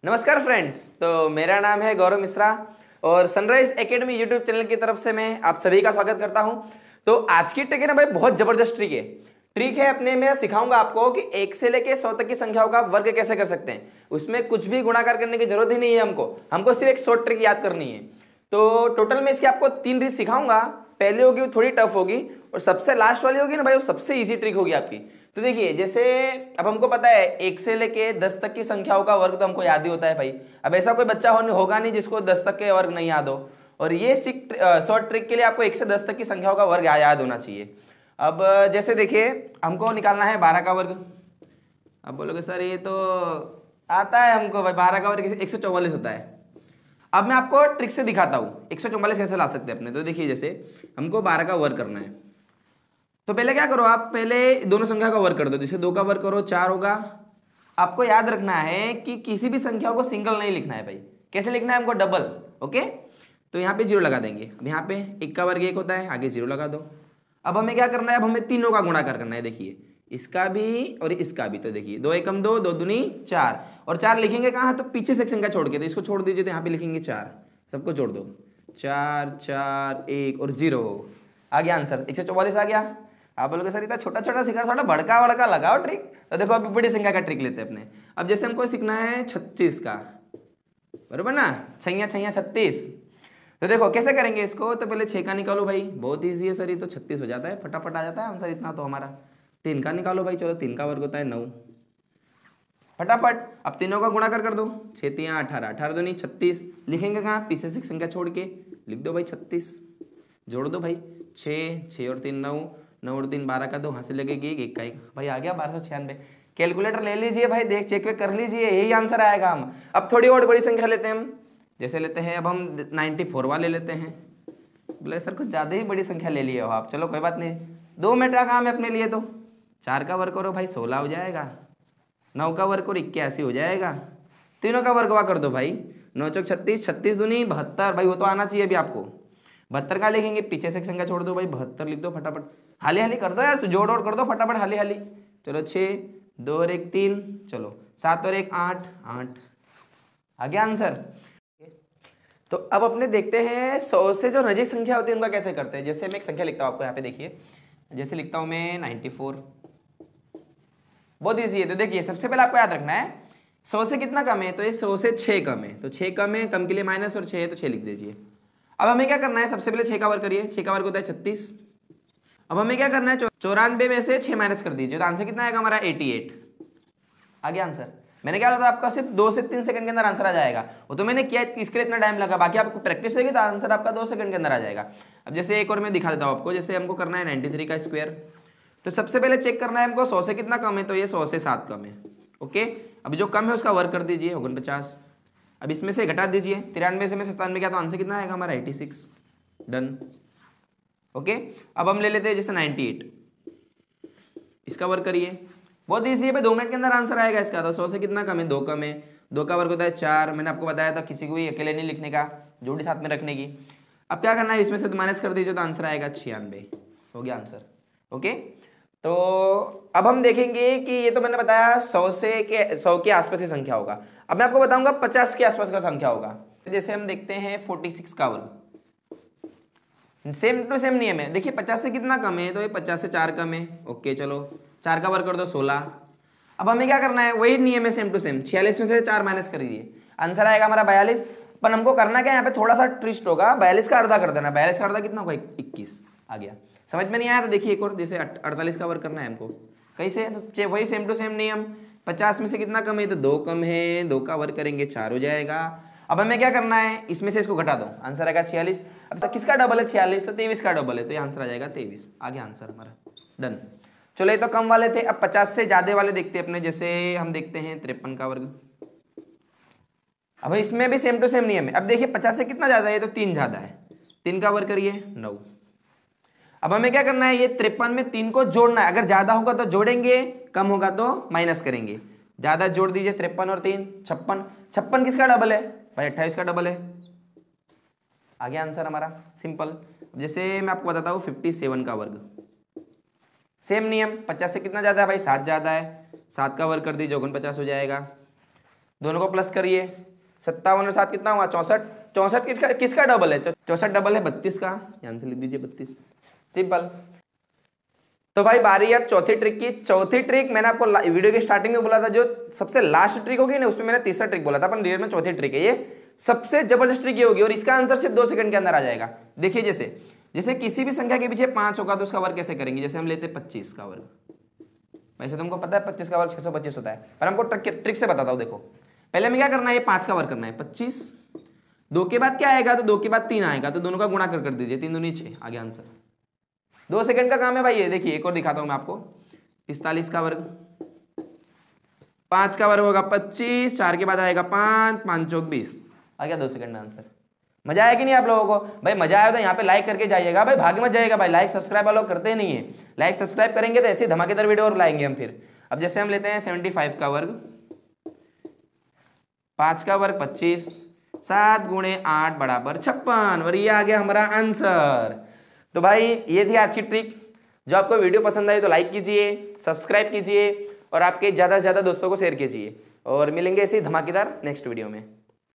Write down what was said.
नमस्कार फ्रेंड्स। तो मेरा नाम है गौरव मिश्रा और सनराइज एकेडमी यूट्यूब चैनल की तरफ से मैं आप सभी का स्वागत करता हूं। तो आज की ट्रिक है ना भाई, बहुत जबरदस्त ट्रिक है अपने में सिखाऊंगा आपको कि 1 से लेके 100 तक की संख्याओं का वर्ग कैसे कर सकते हैं। उसमें कुछ भी गुणाकार करने की जरूरत ही नहीं है, हमको सिर्फ एक शॉर्ट ट्रिक याद करनी है। तो टोटल में इसकी आपको 3 रीत सिखाऊंगा। पहले होगी वो थोड़ी टफ होगी और सबसे लास्ट वाली होगी ना भाई, वो सबसे इजी ट्रिक होगी आपकी। तो देखिए, जैसे अब हमको पता है 1 से लेके 10 तक की संख्याओं का वर्ग तो हमको याद ही होता है भाई। अब ऐसा कोई बच्चा होगा नहीं जिसको 10 तक के वर्ग नहीं याद हो। और ये शॉर्ट ट्रिक के लिए आपको 1 से 10 तक की संख्याओं का वर्ग याद होना चाहिए। अब जैसे देखिए, हमको निकालना है 12 का वर्ग। अब बोलोगे सर ये तो आता है हमको भाई, 12 का वर्ग 144 होता है। अब मैं आपको ट्रिक से दिखाता हूँ 144 कैसे ला सकते हैं अपने। तो देखिए, जैसे हमको 12 का वर्ग करना है तो पहले क्या करो, आप पहले दोनों संख्या का वर्ग कर दो। जैसे 2 का वर्ग करो 4 होगा। आपको याद रखना है कि किसी भी संख्या को सिंगल नहीं लिखना है भाई। कैसे लिखना है हमको? डबल। ओके, तो यहाँ पे 0 लगा देंगे। अब यहाँ पे 1 का वर्ग 1 होता है, आगे 0 लगा दो। अब हमें क्या करना है, अब हमें तीनों का गुणाकार करना है। देखिए, इसका भी और इसका भी। तो देखिए 2 एकम 2, 2 दूनी 4। और 4 लिखेंगे कहाँ? तो पीछे से एक संख्या छोड़ के, तो इसको छोड़ दीजिए, तो यहाँ पे लिखेंगे 4। सबको जोड़ दो, 4 4 1 और 0 आ गया आंसर। 144 आ गया। आप बोलोगे सर इतना छोटा छोटा सीखा, थोड़ा बड़का बड़का लगाओ ट्रिक। तो देखो अभी बड़ी संख्या का ट्रिक लेते हैं अपने। अब जैसे हमको सीखना है 36 का, बरोबर ना? छैया छैया 36। तो देखो कैसे करेंगे इसको। तो पहले 6 का निकालो भाई, बहुत ईजी है सर, ये तो 36 हो जाता है, फटाफट आ जाता है आंसर इतना तो हमारा। 3 का निकालो भाई, चलो 3 का वर्ग होता है 9, फटाफट। अब तीनों का गुणाकार कर दो, 6 3 18, 18 दूनी 36। लिखेंगे कहाँ? पीछे से संख्या छोड़ के लिख दो भाई 36। जोड़ दो भाई, 6 6 और 3 9, 9 और 3 12 का 2, हाथ से लगेगी 1 का 1 भाई, आ गया 1296। कैलकुलेटर ले लीजिए भाई, देख चेक कर लीजिए, यही आंसर आएगा। हम अब थोड़ी और बड़ी संख्या लेते हैं हम। जैसे लेते हैं अब हम 94 वाले लेते हैं। बोले सर कुछ ज़्यादा ही बड़ी संख्या ले लिए हो आप। चलो कोई बात नहीं, 2 मिनट का काम है अपने लिए। तो 4 का वर्ग करो भाई, 16 हो जाएगा। 9 का वर्ग करो 81 हो जाएगा। तीनों का वर्ग कर दो भाई, 9 चौक 36, 36 दूनी 72 भाई, वो तो आना चाहिए अभी आपको। 72 का लिखेंगे, पीछे से एक संख्या छोड़ दो भाई, 72 लिख दो फटाफट। हाली हाली कर दो यार, जोड़ और कर दो फटाफट, हाली हाली। चलो 6 2 और 1 3, चलो 7 और 1 8 8 आ गया आंसर। तो अब अपने देखते हैं 100 से जो नजीक संख्या होती है उनका कैसे करते हैं। जैसे मैं एक संख्या लिखता हूँ आपको यहाँ पे, देखिए जैसे लिखता हूँ मैं 94। बहुत ईजी है। तो देखिए सबसे पहले आपको याद रखना है 100 से कितना कम है, तो ये 100 से 6 कम है। तो 6 कम है, कम के लिए माइनस, और 6 है तो 6 लिख दीजिए। अब हमें क्या करना है, सबसे पहले 6 का वर्ग करिए। 6 का वर्ग होता है 36। अब हमें क्या करना है, 94 में से 6 माइनस कर दीजिए, तो आंसर कितना आएगा हमारा? 88 आ गया आंसर। मैंने क्या बोला था आपका, सिर्फ 2 से 3 सेकंड के अंदर आंसर आ जाएगा। वो तो मैंने किया, इसके लिए इतना टाइम लगा, बाकी आपको प्रैक्टिस होगी तो आंसर आपका 2 सेकंड के अंदर आ जाएगा। अब जैसे एक और मैं दिखा देता हूँ आपको। जैसे हमको करना है 93 का स्क्वायर। तो सबसे पहले चेक करना है हमको 100 से कितना कम है, तो ये 100 से 7 कम है। ओके, अब जो कम है उसका वर्ग कर दीजिए, 49। अब इसमें से घटा दीजिए, 93 से 97 क्या, तो आंसर कितना आएगा हमारा? 86। डन। ओके, अब हम ले लेते हैं जैसे 98, इसका वर्ग करिए। बहुत ईजी है भाई, 2 मिनट के अंदर आंसर आएगा इसका। तो 100 से कितना कम है? 2 कम है। 2 का वर्ग होता है 4। मैंने आपको बताया था किसी को भी अकेले नहीं लिखने का, जोड़ी साथ में रखने की। अब क्या करना है, इसमें से माइनस कर दीजिए, तो आंसर आएगा 96। हो गया आंसर। ओके, तो अब हम देखेंगे कि ये तो मैंने बताया 100 के आसपास की संख्या होगा। अब मैं आपको बताऊंगा 50 के आसपास का संख्या होगा। जैसे हम देखते हैं 46 का वर्ग, सेम टू सेम नियम है। देखिए 50 से कितना कम है, तो ये 50 से 4 कम है। ओके, चलो 4 का वर्ग कर दो 16। अब हमें क्या करना है, वही नियम है सेम टू सेम। 46 में से 4 माइनस कर दीजिए, आंसर आएगा हमारा 42। पर हमको करना क्या है, यहाँ पे थोड़ा सा ट्विस्ट होगा, 42 का आधा कर देना। 42 का आधा कितना होगा? 21 आ गया। समझ में नहीं आया तो देखिए एक और, जैसे 48 का वर्ग करना है हमको। कैसे? तो वही सेम टू सेम नियम। 50 में से कितना कम है, तो 2 कम है। 2 का वर्ग करेंगे 4 हो जाएगा। अब हमें क्या करना है, इसमें से इसको घटा दो, आंसर आएगा 46। अब तक किसका डबल है? 46, तो 23 का डबल है, तो ये आंसर आ जाएगा 23। आ गया आंसर हमारा। डन। चलो ये तो कम वाले थे। अब 50 से ज्यादा वाले देखते हैं अपने। जैसे हम देखते हैं 53 का वर्ग। अब इसमें भी सेम टू सेम नियम है। अब देखिए 50 से कितना ज्यादा है, तो 3 ज्यादा है। 3 का वर्ग करिए 9। अब हमें क्या करना है, ये 53 में 3 को जोड़ना है। अगर ज्यादा होगा तो जोड़ेंगे, कम होगा तो माइनस करेंगे। ज्यादा जोड़ दीजिए, 53 और 3 56। 56 किसका डबल है भाई? 28 का डबल है। आ गया आंसर हमारा, सिंपल। जैसे मैं आपको बताता हूँ 57 का वर्ग। सेम नियम, 50 से कितना ज्यादा है भाई? 7 ज्यादा है। 7 का वर्ग कर दीजिए, 49 हो जाएगा। दोनों को प्लस करिए, 57 और 7 कितना हुआ 64, 64 किसका डबल है, 64 डबल है 32 का, ध्यान से लिख दीजिए 32, सिंपल। तो भाई बारी अब चौथी ट्रिक की। चौथी ट्रिक मैंने आपको वीडियो के स्टार्टिंग में बोला था, जो सबसे लास्ट ट्रिक होगी ना उसमें मैंने तीसरा ट्रिक बोला था, पर रियल में चौथी ट्रिक है, ये सबसे जबरदस्त ट्रिक ये होगी और इसका आंसर सिर्फ 2 सेकंड के अंदर आ जाएगा। देखिए जैसे किसी भी संख्या के पीछे 5 होगा तो उसका वर्ग कैसे करेंगे, जैसे हम लेते 25 का वर्ग, वैसे तुमको पता है 25 का वर्ग 625 होता है, पर हमको ट्रिक से बताता हूँ। देखो पहले हमें क्या करना है, 5 का वर्ग करना है 25, 2 के बाद क्या आएगा, तो 2 के बाद 3 आएगा, तो दोनों का गुणा कर दीजिए, 3 दूनी 6, आगे आंसर। 2 सेकंड का काम है भाई ये। देखिए एक और दिखाता हूं मैं आपको, 45 का वर्ग, 5 का वर्ग होगा 25, 4 के बाद आएगा 5, 5 चौक 20, आ गया 2 सेकंड में आंसर। मजा आया कि नहीं आप लोगों को? भाई मजा आया तो यहाँ पे लाइक करके जाइएगा भाई, भाग मत जाइएगा भाई, लाइक सब्सक्राइब वालों करते नहीं है। लाइक सब्सक्राइब करेंगे तो ऐसी धमाकेदार वीडियो और लाएंगे हम फिर। अब जैसे हम लेते हैं 75 का वर्ग, 5 का वर्ग 25, 7 गुणे 8 बराबर 56, और ये आ गया हमारा आंसर। तो भाई ये थी आज की ट्रिक। जो आपको वीडियो पसंद आई तो लाइक कीजिए, सब्सक्राइब कीजिए और आपके ज़्यादा से ज़्यादा दोस्तों को शेयर कीजिए, और मिलेंगे ऐसी धमाकेदार नेक्स्ट वीडियो में।